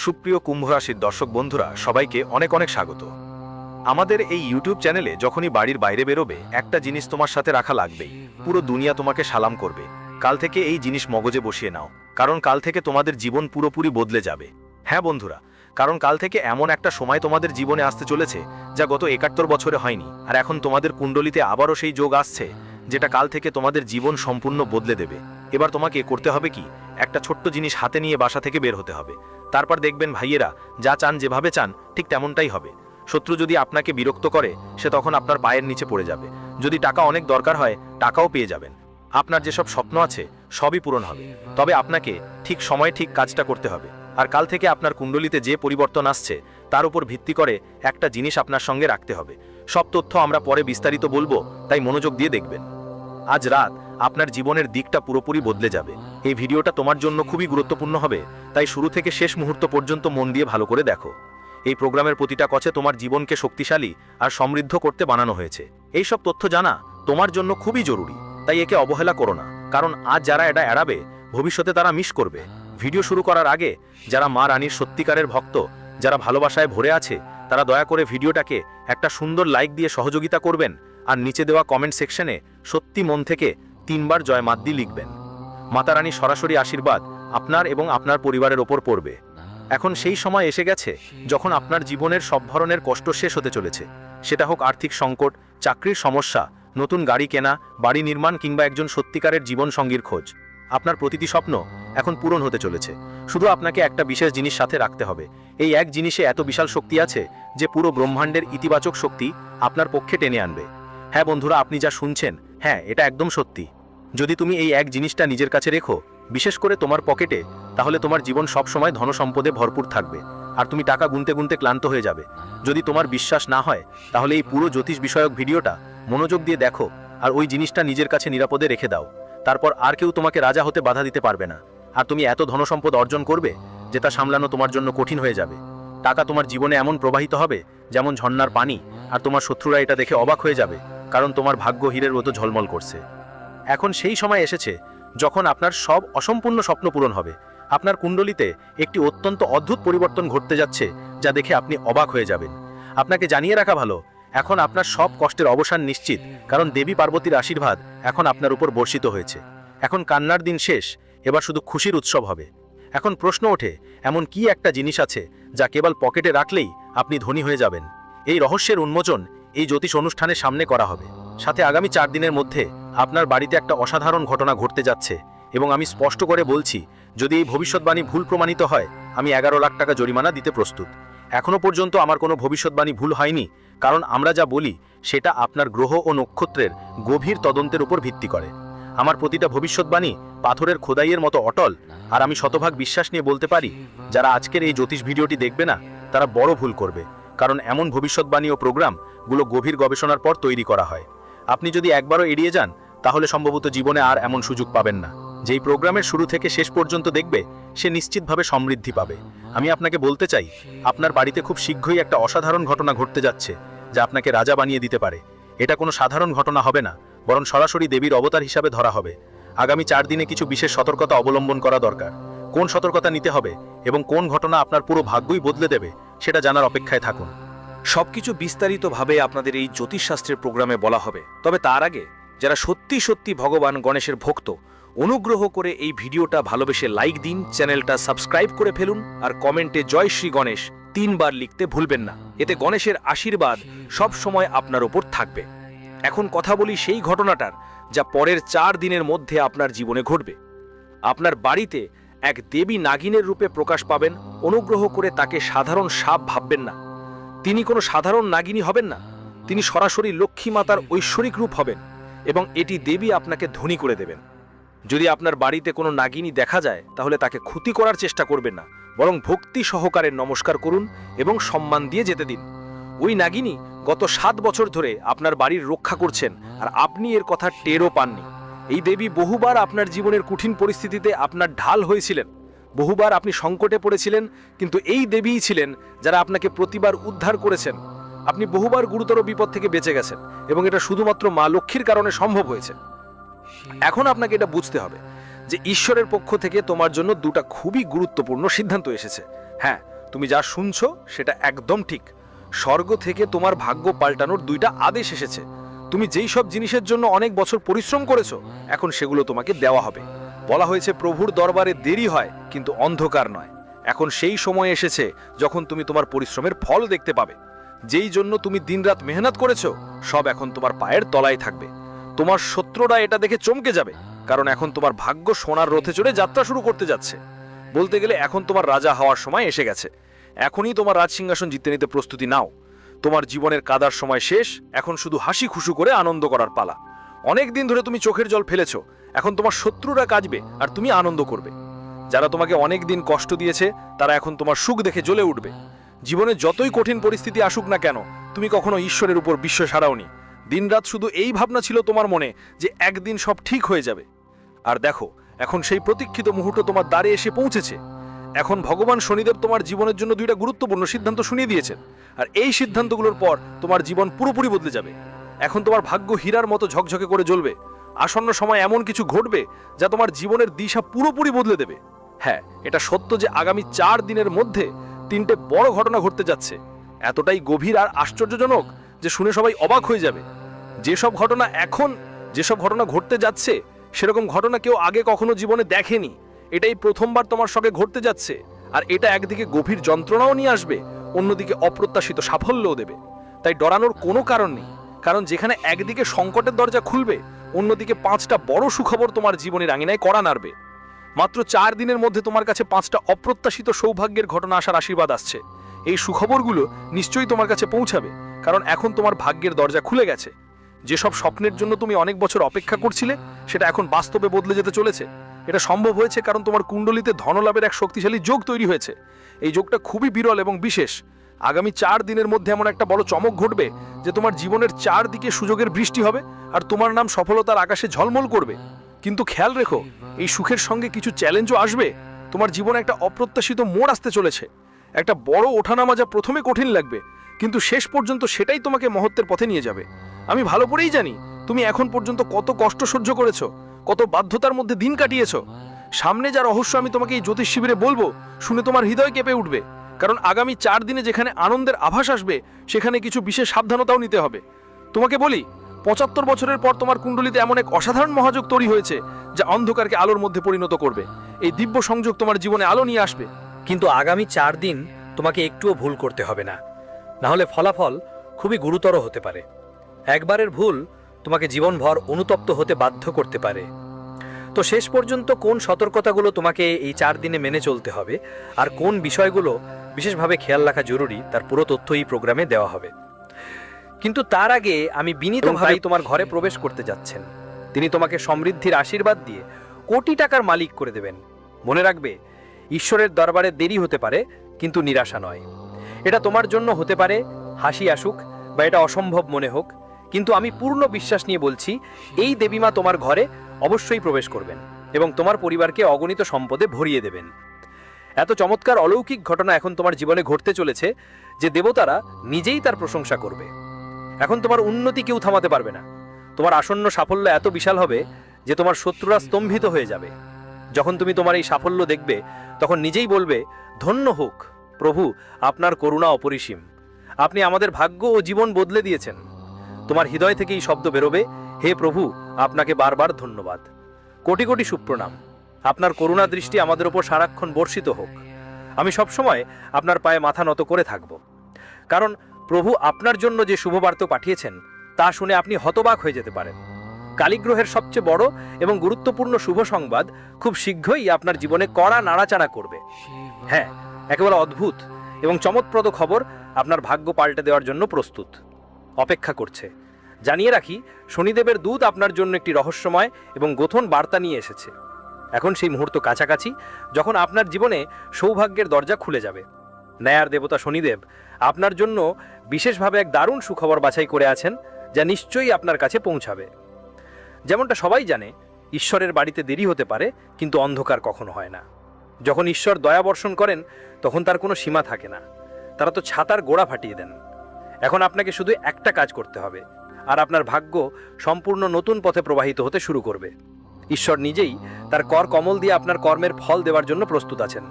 সুপ্রিয় কুম্ভ রাশির দর্শক বন্ধুরা সবাইকে অনেক অনেক স্বাগত। আমাদের এই ইউটিউব চ্যানেলে যখনই বাড়ির বাইরে বেরোবে একটা জিনিস তোমার সাথে রাখা লাগবেই, পুরো দুনিয়া তোমাকে সালাম করবে। কাল থেকে এই জিনিস মগজে বসিয়ে নাও, কারণ কাল থেকে তোমাদের জীবন পুরোপুরি বদলে যাবে। হ্যাঁ বন্ধুরা, কারণ কাল থেকে এমন একটা সময় তোমাদের জীবনে আসতে চলেছে যা গত ৭১ বছরে হয়নি, আর এখন তোমাদের কুণ্ডলিতে আবারও সেই যোগ আসছে যেটা কাল থেকে তোমাদের জীবন সম্পূর্ণ বদলে দেবে। এবার তোমাকে করতে হবে কি, একটা ছোট্ট জিনিস হাতে নিয়ে বাসা থেকে বের হতে হবে। তারপর দেখবেন ভাইয়েরা, যা চান যেভাবে চান ঠিক তেমনটাই হবে। শত্রু যদি আপনাকে বিরক্ত করে সে তখন আপনার পায়ের নিচে পড়ে যাবে। যদি টাকা অনেক দরকার হয় টাকাও পেয়ে যাবেন। আপনার যেসব স্বপ্ন আছে সবই পূরণ হবে, তবে আপনাকে ঠিক সময়ে ঠিক কাজটা করতে হবে। আর কাল থেকে আপনার কুণ্ডলিতে যে পরিবর্তন আসছে তার উপর ভিত্তি করে একটা জিনিস আপনার সঙ্গে রাখতে হবে। সব তথ্য আমরা পরে বিস্তারিত বলবো, তাই মনোযোগ দিয়ে দেখবেন। আজ রাত আপনার জীবনের দিকটা পুরোপুরি বদলে যাবে। এই ভিডিওটা তোমার জন্য খুবই গুরুত্বপূর্ণ হবে, তাই শুরু থেকে শেষ মুহূর্ত পর্যন্ত মন দিয়ে ভালো করে দেখো। এই প্রোগ্রামের প্রতিটা কছে তোমার জীবনকে শক্তিশালী আর সমৃদ্ধ করতে বানানো হয়েছে। এই সব তথ্য জানা তোমার জন্য খুবই জরুরি, তাই একে অবহেলা করো না, কারণ আজ যারা এটা এড়াবে ভবিষ্যতে তারা মিস করবে। ভিডিও শুরু করার আগে যারা মা রানীর সত্যিকারের ভক্ত, যারা ভালোবাসায় ভরে আছে, তারা দয়া করে ভিডিওটাকে একটা সুন্দর লাইক দিয়ে সহযোগিতা করবেন, আর নিচে দেওয়া কমেন্ট সেকশনে সত্যি মন থেকে ৩ বার জয় মাদ্দি লিখবেন। মাতা রানীর সরাসরি আশীর্বাদ আপনার এবং আপনার পরিবারের ওপর পড়বে। এখন সেই সময় এসে গেছে যখন আপনার জীবনের সব ধরনের কষ্ট শেষ হতে চলেছে। সেটা হোক আর্থিক সংকট, চাকরির সমস্যা, নতুন গাড়ি কেনা, বাড়ি নির্মাণ কিংবা একজন সত্যিকারের জীবন সঙ্গীর খোঁজ। আপনার প্রতিটি স্বপ্ন এখন পূরণ হতে চলেছে। শুধু আপনাকে একটা বিশেষ জিনিস সাথে রাখতে হবে। এই এক জিনিসে এত বিশাল শক্তি আছে যে পুরো ব্রহ্মাণ্ডের ইতিবাচক শক্তি আপনার পক্ষে টেনে আনবে। হ্যাঁ বন্ধুরা, আপনি যা শুনছেন, হ্যাঁ এটা একদম সত্যি। যদি তুমি এই এক জিনিসটা নিজের কাছে রেখো, বিশেষ করে তোমার পকেটে, তাহলে তোমার জীবন সবসময় ধনসম্পদে ভরপুর থাকবে, আর তুমি টাকা গুনতে গুনতে ক্লান্ত হয়ে যাবে। যদি তোমার বিশ্বাস না হয় তাহলে এই পুরো জ্যোতিষ বিষয়ক ভিডিওটা মনোযোগ দিয়ে দেখো, আর ওই জিনিসটা নিজের কাছে নিরাপদে রেখে দাও। তারপর আর কেউ তোমাকে রাজা হতে বাধা দিতে পারবে না, আর তুমি এত ধনসম্পদ অর্জন করবে যে তা সামলানো তোমার জন্য কঠিন হয়ে যাবে। টাকা তোমার জীবনে এমন প্রবাহিত হবে যেমন ঝর্ণার পানি, আর তোমার শত্রুরা এটা দেখে অবাক হয়ে যাবে, কারণ তোমার ভাগ্য হীরের মতো ঝলমল করছে। এখন সেই সময় এসেছে যখন আপনার সব অসম্পূর্ণ স্বপ্ন পূরণ হবে। আপনার কুণ্ডলিতে একটি অত্যন্ত অদ্ভুত পরিবর্তন ঘটতে যাচ্ছে, যা দেখে আপনি অবাক হয়ে যাবেন। আপনাকে জানিয়ে রাখা ভালো, এখন আপনার সব কষ্টের অবসান নিশ্চিত, কারণ দেবী পার্বতীর আশীর্বাদ এখন আপনার উপর বর্ষিত হয়েছে। এখন কান্নার দিন শেষ, এবার শুধু খুশির উৎসব হবে। এখন প্রশ্ন ওঠে, এমন কি একটা জিনিস আছে যা কেবল পকেটে রাখলেই আপনি ধনী হয়ে যাবেন? এই রহস্যের উন্মোচন এই জ্যোতিষ অনুষ্ঠানের সামনে করা হবে। সাথে আগামী 4 দিনের মধ্যে আপনার বাড়িতে একটা অসাধারণ ঘটনা ঘটতে যাচ্ছে, এবং আমি স্পষ্ট করে বলছি, যদি এই ভবিষ্যৎবাণী ভুল প্রমাণিত হয় আমি 11 লাখ টাকা জরিমানা দিতে প্রস্তুত। এখনো পর্যন্ত আমার কোনো ভবিষ্যৎবাণী ভুল হয়নি, কারণ আমরা যা বলি সেটা আপনার গ্রহ ও নক্ষত্রের গভীর তদন্তের উপর ভিত্তি করে। আমার প্রতিটা ভবিষ্যৎবাণী পাথরের খোদাইয়ের মতো অটল, আর আমি শতভাগ বিশ্বাস নিয়ে বলতে পারি, যারা আজকের এই জ্যোতিষ ভিডিওটি দেখবে না তারা বড় ভুল করবে, কারণ এমন ভবিষ্যৎবাণী ও প্রোগ্রামগুলো গভীর গবেষণার পর তৈরি করা হয়। আপনি যদি একবারও এড়িয়ে যান তাহলে সম্ভবত জীবনে আর এমন সুযোগ পাবেন না। যেই প্রোগ্রামের শুরু থেকে শেষ পর্যন্ত দেখবে সে নিশ্চিতভাবে সমৃদ্ধি পাবে। আমি আপনাকে বলতে চাই, আপনার বাড়িতে খুব শীঘ্রই একটা অসাধারণ ঘটনা ঘটতে যাচ্ছে যা আপনাকে রাজা বানিয়ে দিতে পারে। এটা কোনো সাধারণ ঘটনা হবে না, বরং সরাসরি দেবীর অবতার হিসাবে ধরা হবে। আগামী 4 দিনে কিছু বিশেষ সতর্কতা অবলম্বন করা দরকার। কোন সতর্কতা নিতে হবে এবং কোন ঘটনা আপনার পুরো ভাগ্যই বদলে দেবে সেটা জানার অপেক্ষায় থাকুন। সবকিছু বিস্তারিতভাবে আপনাদের এই জ্যোতিষশাস্ত্রের প্রোগ্রামে বলা হবে, তবে তার আগে যারা সত্যি সত্যি ভগবান গণেশের ভক্ত, অনুগ্রহ করে এই ভিডিওটা ভালোবেসে লাইক দিন, চ্যানেলটা সাবস্ক্রাইব করে ফেলুন, আর কমেন্টে জয় শ্রী গণেশ 3 বার লিখতে ভুলবেন না। এতে গণেশের আশীর্বাদ সব সময় আপনার ওপর থাকবে। এখন কথা বলি সেই ঘটনাটার যা পরের 4 দিনের মধ্যে আপনার জীবনে ঘটবে। আপনার বাড়িতে এক দেবী নাগিনের রূপে প্রকাশ পাবেন। অনুগ্রহ করে তাকে সাধারণ সাপ ভাববেন না। তিনি কোনো সাধারণ নাগিনী হবেন না, তিনি সরাসরি লক্ষ্মী মাতার ঐশ্বরিক রূপ হবেন, এবং এটি দেবী আপনাকে ধনী করে দেবেন। যদি আপনার বাড়িতে কোনো নাগিনী দেখা যায় তাহলে তাকে ক্ষতি করার চেষ্টা করবেন না, বরং ভক্তি সহকারে নমস্কার করুন এবং সম্মান দিয়ে যেতে দিন। ওই নাগিনী গত 7 বছর ধরে আপনার বাড়ির রক্ষা করছেন, আর আপনি এর কথা টেরও পাননি। এই দেবী বহুবার আপনার জীবনের কঠিন পরিস্থিতিতে আপনার ঢাল হয়েছিলেন। বহুবার আপনি সংকটে পড়েছিলেন, কিন্তু এই দেবীই ছিলেন যারা আপনাকে প্রতিবার উদ্ধার করেছেন। আপনি বহুবার গুরুতর বিপদ থেকে বেঁচে গেছেন, এবং এটা শুধুমাত্র মা লক্ষ্মীর কারণে সম্ভব হয়েছে। এখন আপনাকে এটা বুঝতে হবে যে ঈশ্বরের পক্ষ থেকে তোমার জন্য 2টা খুবই গুরুত্বপূর্ণ সিদ্ধান্ত এসেছে। হ্যাঁ, তুমি যা শুনছো সেটা একদম ঠিক। স্বর্গ থেকে তোমার ভাগ্য পাল্টানোর 2টা আদেশ এসেছে। তুমি যেই সব জিনিসের জন্য অনেক বছর পরিশ্রম করেছো, এখন সেগুলো তোমাকে দেওয়া হবে। বলা হয়েছে প্রভুর দরবারে দেরি হয় কিন্তু অন্ধকার নয়। এখন সেই সময় এসেছে যখন তুমি তোমার পরিশ্রমের ফল দেখতে পাবে। যেই জন্য তুমি দিনরাত মেহনত করেছো, সব এখন তোমার পায়ের তলায় থাকবে। তোমার শত্রুরা এটা দেখে চমকে যাবে, কারণ এখন তোমার ভাগ্য সোনার রথে চড়ে যাত্রা শুরু করতে যাচ্ছে। বলতে গেলে এখন তোমার রাজা হওয়ার সময় এসে গেছে। এখনই তোমার রাজসিংহাসন জিতে নিতে প্রস্তুতি নাও। তোমার জীবনের কাদার সময় শেষ, এখন শুধু হাসি খুশু করে আনন্দ করার পালা। অনেক দিন ধরে তুমি চোখের জল ফেলেছো, এখন তোমার শত্রুরা কাঁদবে আর তুমি আনন্দ করবে। যারা তোমাকে অনেক দিন কষ্ট দিয়েছে, তারা এখন তোমার সুখ দেখে জ্বলে উঠবে। জীবনে যতই কঠিন পরিস্থিতি আসুক না কেন, তুমি কখনো ঈশ্বরের উপর বিশ্বাস হারাওনি। দিনরাত শুধু এই ভাবনা ছিল তোমার মনে যে একদিন সব ঠিক হয়ে যাবে। আর দেখো, এখন সেই প্রতীক্ষিত মুহূর্ত তোমার দ্বারে এসে পৌঁছেছে। এখন ভগবান শনিদেব তোমার জীবনের জন্য 2টা গুরুত্বপূর্ণ সিদ্ধান্ত শুনিয়ে দিয়েছেন, আর এই সিদ্ধান্তগুলোর পর তোমার জীবন পুরোপুরি বদলে যাবে। এখন তোমার ভাগ্য হীরার মতো ঝকঝকে করে জ্বলবে। আসন্ন সময় এমন কিছু ঘটবে যা তোমার জীবনের দিশা পুরোপুরি বদলে দেবে। হ্যাঁ, এটা সত্য যে আগামী 4 দিনের মধ্যে 3টে বড় ঘটনা ঘটতে যাচ্ছে। এতটাই গভীর আর আশ্চর্যজনক যে শুনে সবাই অবাক হয়ে যাবে। যেসব ঘটনা ঘটতে যাচ্ছে, সেরকম ঘটনা কেউ আগে কখনো জীবনে দেখেনি। এটাই প্রথমবার তোমার সঙ্গে ঘটতে যাচ্ছে। আর এটা একদিকে গভীর যন্ত্রণাও নিয়ে আসবে, অন্যদিকে অপ্রত্যাশিত সাফল্যও দেবে। তাই ডরানোর কোনো কারণ নেই, কারণ যেখানে একদিকে সংকটের দরজা খুলবে, অন্যদিকে 5টা বড় সুখবর তোমার জীবনের আঙিনায় কড়া নাড়বে। মাত্র 4 দিনের মধ্যে তোমার কাছে 5টা অপ্রত্যাশিত সৌভাগ্যের ঘটনা আসার আশীর্বাদ আসছে। এই সুখবরগুলো নিশ্চয়ই তোমার কাছে পৌঁছাবে, কারণ এখন তোমার ভাগ্যের দরজা খুলে গেছে। যেসব স্বপ্নের জন্য তুমি অনেক বছর অপেক্ষা করছিলে, সেটা এখন বাস্তবে বদলে যেতে চলেছে। এটা সম্ভব হয়েছে কারণ তোমার কুণ্ডলিতে ধনলাভের এক শক্তিশালী যোগ তৈরি হয়েছে। এই যোগটা খুবই বিরল এবং বিশেষ। আগামী 4 দিনের মধ্যে এমন একটা বড় চমক ঘটবে যে তোমার জীবনের 4 দিকে সুযোগের বৃষ্টি হবে, আর তোমার নাম সফলতার আকাশে ঝলমল করবে। কিন্তু খেয়াল রেখো, এই সুখের সঙ্গে কিছু চ্যালেঞ্জও আসবে। তোমার জীবনে একটা অপ্রত্যাশিত মোড় আসতে চলেছে, একটা বড় ওঠানামা যা প্রথমে কঠিন লাগবে, কিন্তু শেষ পর্যন্ত সেটাই তোমাকে মহত্বের পথে নিয়ে যাবে। আমি ভালো করেই জানি তুমি এখন পর্যন্ত কত কষ্ট সহ্য করেছো, কত বাধ্যতার মধ্যে দিন কাটিয়েছো। সামনে যা রহস্য আমি তোমাকে এই জ্যোতিষ শিবিরে বলবো, শুনে তোমার হৃদয় কেঁপে উঠবে। কারণ আগামী 4 দিনে যেখানে আনন্দের আভাস আসবে, সেখানে কিছু বিশেষ সাবধানতাও নিতে হবে। তোমাকে বলি, 75 বছরের পর তোমার কুণ্ডলিতে এমন এক অসাধারণ মহাযোগ তৈরি হয়েছে যা অন্ধকারকে আলোর মধ্যে পরিণত করবে। এই দিব্য সংযোগ তোমার জীবনে আলো নিয়ে আসবে। কিন্তু আগামী 4 দিন তোমাকে একটুও ভুল করতে হবে না, না হলে ফলাফল খুবই গুরুতর হতে পারে। একবারের ভুল তোমাকে জীবনভর অনুতপ্ত হতে বাধ্য করতে পারে। তো শেষ পর্যন্ত কোন সতর্কতাগুলো তোমাকে এই 4 দিনে মেনে চলতে হবে আর কোন বিষয়গুলো বিশেষভাবে খেয়াল রাখা জরুরি, তার পুরো তথ্য এই প্রোগ্রামে দেওয়া হবে। কিন্তু তার আগে আমি বিনীতভাবে তোমার ঘরে প্রবেশ করতে যাচ্ছেন। তিনি তোমাকে সমৃদ্ধির আশীর্বাদ দিয়ে কোটি টাকার মালিক করে দেবেন। মনে রাখবে, ঈশ্বরের দরবারে দেরি হতে পারে, কিন্তু নিরাশা নয়। এটা তোমার জন্য হতে পারে হাসি আসুক বা এটা অসম্ভব মনে হোক, কিন্তু আমি পূর্ণ বিশ্বাস নিয়ে বলছি, এই দেবীমা তোমার ঘরে অবশ্যই প্রবেশ করবেন এবং তোমার পরিবারকে অগণিত সম্পদে ভরিয়ে দেবেন। এত চমৎকার অলৌকিক ঘটনা এখন তোমার জীবনে ঘটতে চলেছে যে দেবতারা নিজেই তার প্রশংসা করবে। এখন তোমার উন্নতি কেউ থামাতে পারবে না। তোমার আসন্ন সাফল্য এত বিশাল হবে যে তোমার শত্রুরা স্তম্ভিত হয়ে যাবে। যখন তুমি তোমার এই সাফল্য দেখবে, তখন নিজেই বলবে, ধন্য হোক প্রভু, আপনার করুণা অপরিসীম। আপনি আমাদের ভাগ্য ও জীবন বদলে দিয়েছেন। তোমার হৃদয় থেকে এই শব্দ বেরোবে, হে প্রভু, আপনাকে বারবার ধন্যবাদ, কোটি কোটি সুপ্রণাম। আপনার করুণা দৃষ্টি আমাদের ওপর সারাক্ষণ বর্ষিত হোক। আমি সবসময় আপনার পায়ে মাথা নত করে থাকব, কারণ প্রভু আপনার জন্য যে শুভবার্তা পাঠিয়েছেন তা শুনে আপনি হতবাক হয়ে যেতে পারেন। কালীগ্রহের সবচেয়ে বড় এবং গুরুত্বপূর্ণ শুভ সংবাদ খুব শীঘ্রই আপনার জীবনে কড়া নাড়াচাড়া করবে। হ্যাঁ, একেবারে অদ্ভুত এবং চমৎপ্রদ খবর আপনার ভাগ্য পাল্টে দেওয়ার জন্য প্রস্তুত অপেক্ষা করছে। জানিয়ে রাখি, শনিদেবের দূত আপনার জন্য একটি রহস্যময় এবং গোথন বার্তা নিয়ে এসেছে। এখন সেই মুহূর্ত কাছাকাছি যখন আপনার জীবনে সৌভাগ্যের দরজা খুলে যাবে। ন্যায়ের দেবতা শনিদেব আপনার জন্য বিশেষভাবে এক দারুণ সুখবর বাছাই করে আছেন, যা নিশ্চয়ই আপনার কাছে পৌঁছাবে। যেমনটা সবাই জানে, ঈশ্বরের বাড়িতে দেরি হতে পারে, কিন্তু অন্ধকার কখনো হয় না। যখন ঈশ্বর দয়া বর্ষণ করেন, তখন তার কোনো সীমা থাকে না। তারা তো ছাতার গোড়া ফাটিয়ে দেন। এখন আপনাকে শুধু একটা কাজ করতে হবে, আর আপনার ভাগ্য সম্পূর্ণ নতুন পথে প্রবাহিত হতে শুরু করবে। ঈশ্বর নিজেই তার কর কমল দিয়ে আপনার কর্মের ফল দেওয়ার জন্য প্রস্তুত আছেন।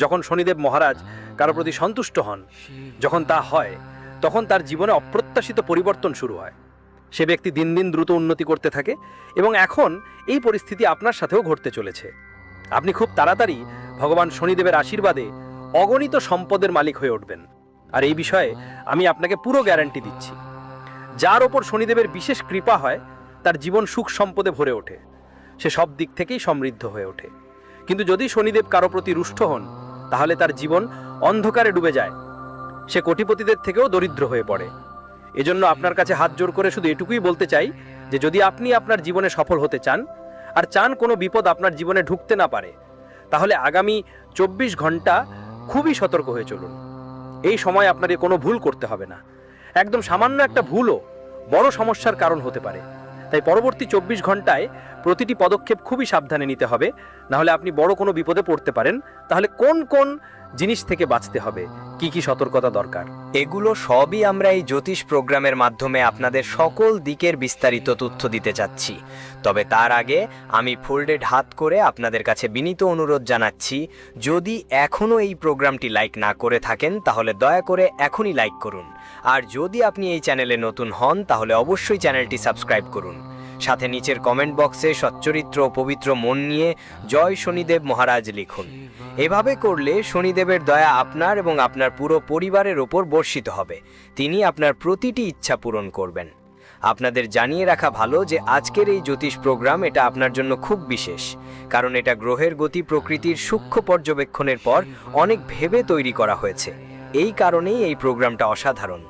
যখন শনিদেব মহারাজ কারো প্রতি সন্তুষ্ট হন, যখন তা হয়, তখন তার জীবনে অপ্রত্যাশিত পরিবর্তন শুরু হয়। সে ব্যক্তি দিন দিন দ্রুত উন্নতি করতে থাকে এবং এখন এই পরিস্থিতি আপনার সাথেও ঘটতে চলেছে। আপনি খুব তাড়াতাড়ি ভগবান শনিদেবের আশীর্বাদে অগণিত সম্পদের মালিক হয়ে উঠবেন। আর এই বিষয়ে আমি আপনাকে পুরো গ্যারান্টি দিচ্ছি। যার ওপর শনিদেবের বিশেষ কৃপা হয় তার জীবন সুখ সম্পদে ভরে ওঠে, সে সব দিক থেকেই সমৃদ্ধ হয়ে ওঠে। কিন্তু যদি শনিদেব কারো প্রতি রুষ্ট হন, তাহলে তার জীবন অন্ধকারে ডুবে যায়, সে কোটিপতিদের থেকেও দরিদ্র হয়ে পড়ে। এজন্য আপনার কাছে হাত জোড় করে শুধু এটুকুই বলতে চাই যে যদি আপনি আপনার জীবনে সফল হতে চান আর চান কোনো বিপদ আপনার জীবনে ঢুকতে না পারে, তাহলে আগামী 24 ঘন্টা খুবই সতর্ক হয়ে চলুন। এই সময় আপনার কোনো ভুল করতে হবে না। একদম সামান্য একটা ভুলও বড় সমস্যার কারণ হতে পারে। তাই পরবর্তী 24 ঘন্টায় প্রতিটি পদক্ষেপ খুবই সাবধানে নিতে হবে, নাহলে আপনি বড় কোনো বিপদে পড়তে পারেন। তাহলে কোন কোন জিনিস থেকে বাঁচতে হবে, কি কি সতর্কতা দরকার, এগুলো সবই আমরা এই জ্যোতিষ প্রোগ্রামের মাধ্যমে আপনাদের সকল দিকের বিস্তারিত তথ্য দিতে চাচ্ছি। তবে তার আগে আমি ফোল্ডেড হাত করে আপনাদের কাছে বিনীত অনুরোধ জানাচ্ছি, যদি এখনও এই প্রোগ্রামটি লাইক না করে থাকেন তাহলে দয়া করে এখনই লাইক করুন। আর যদি আপনি এই চ্যানেলে নতুন হন তাহলে অবশ্যই চ্যানেলটি সাবস্ক্রাইব করুন। সাথে নিচের কমেন্ট বক্সে সচ্চরিত্র ও পবিত্র মন নিয়ে জয় শনিদেব মহারাজ লিখুন। এভাবে করলে শনিদেবের দয়া আপনার এবং আপনার পুরো পরিবারের ওপর বর্ষিত হবে। তিনি আপনার প্রতিটি ইচ্ছা পূরণ করবেন। আপনাদের জানিয়ে রাখা ভালো যে আজকের এই জ্যোতিষ প্রোগ্রাম এটা আপনার জন্য খুব বিশেষ, কারণ এটা গ্রহের গতি প্রকৃতির সূক্ষ্ম পর্যবেক্ষণের পর অনেক ভেবে তৈরি করা হয়েছে। এই কারণেই এই প্রোগ্রামটা অসাধারণ।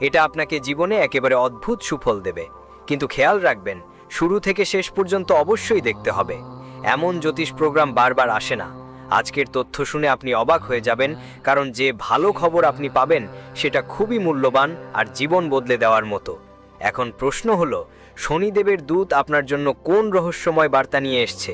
এটা আপনাকে জীবনে একেবারে অদ্ভুত সুফল দেবে। কিন্তু খেয়াল রাখবেন, শুরু থেকে শেষ পর্যন্ত অবশ্যই দেখতে হবে। এমন জ্যোতিষ প্রোগ্রাম বারবার আসে না। আজকের তথ্য শুনে আপনি অবাক হয়ে যাবেন, কারণ যে ভালো খবর আপনি পাবেন সেটা খুবই মূল্যবান আর জীবন বদলে দেওয়ার মতো। এখন প্রশ্ন হলো, শনিদেবের দূত আপনার জন্য কোন রহস্যময় বার্তা নিয়ে এসছে?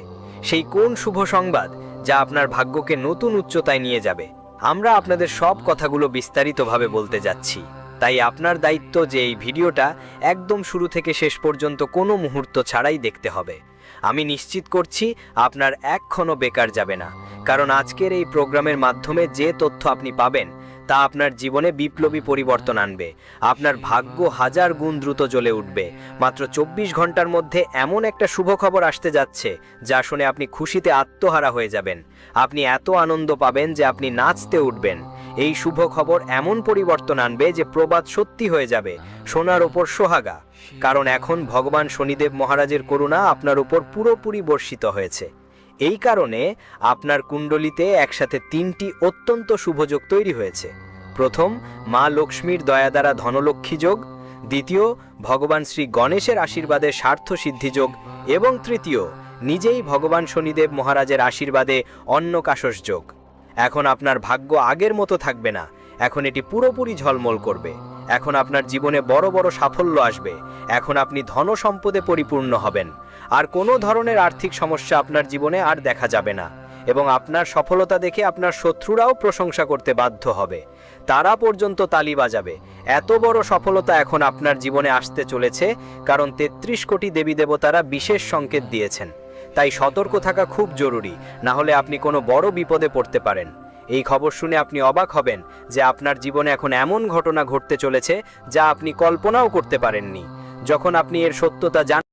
সেই কোন শুভ সংবাদ যা আপনার ভাগ্যকে নতুন উচ্চতায় নিয়ে যাবে? আমরা আপনাদের সব কথাগুলো বিস্তারিতভাবে বলতে যাচ্ছি। তাই আপনার দায়িত্ব যে এই ভিডিওটা একদম শুরু থেকে শেষ পর্যন্ত কোনো মুহূর্ত ছাড়াই দেখতে হবে। আমি নিশ্চিত করছি আপনার এক ক্ষণও বেকার যাবে না, কারণ আজকের এই প্রোগ্রামের মাধ্যমে যে তথ্য আপনি পাবেন তা আপনার জীবনে বিপ্লবী পরিবর্তন আনবে। আপনার ভাগ্য 1000 গুণ দ্রুত জ্বলে উঠবে। মাত্র 24 ঘন্টার মধ্যে এমন একটা শুভ খবর আসতে যাচ্ছে যা শুনে আপনি খুশিতে আত্মহারা হয়ে যাবেন। আপনি এত আনন্দ পাবেন যে আপনি নাচতে উঠবেন। এই শুভ খবর এমন পরিবর্তন আনবে যে প্রবাদ সত্যি হয়ে যাবে, সোনার ওপর সোহাগা। কারণ এখন ভগবান শনিদেব মহারাজের করুণা আপনার উপর পুরোপুরি বর্ষিত হয়েছে। এই কারণে আপনার কুণ্ডলিতে একসাথে 3টি অত্যন্ত শুভযোগ তৈরি হয়েছে। প্রথম, মা লক্ষ্মীর দয়া দ্বারা ধনলক্ষ্মী যোগ। দ্বিতীয়, ভগবান শ্রী গণেশের আশীর্বাদে স্বার্থ সিদ্ধি যোগ। এবং তৃতীয়, নিজেই ভগবান শনিদেব মহারাজের আশীর্বাদে অন্নকাশস যোগ। এখন আপনার ভাগ্য আগের মতো থাকবে না, এখন এটি পুরোপুরি ঝলমল করবে। এখন আপনার জীবনে বড় বড় সাফল্য আসবে। এখন আপনি ধন সম্পদে পরিপূর্ণ হবেন। আর কোনো ধরনের আর্থিক সমস্যা আপনার জীবনে আর দেখা যাবে না। এবং আপনার সফলতা দেখে আপনার শত্রুরাও প্রশংসা করতে বাধ্য হবে, তারা পর্যন্ত তালি বাজাবে। এত বড় সফলতা এখন আপনার জীবনে আসতে চলেছে, কারণ 33 কোটি দেবী দেবতারা বিশেষ সংকেত দিয়েছেন। তাই সতর্ক থাকা খুব জরুরি, না হলে আপনি কোনো বড় বিপদে পড়তে পারেন। এই খবর শুনে আপনি অবাক হবেন যে আপনার জীবনে এখন এমন ঘটনা ঘটতে চলেছে যা আপনি কল্পনাও করতে পারেননি। যখন আপনি এর সত্যতা জানেন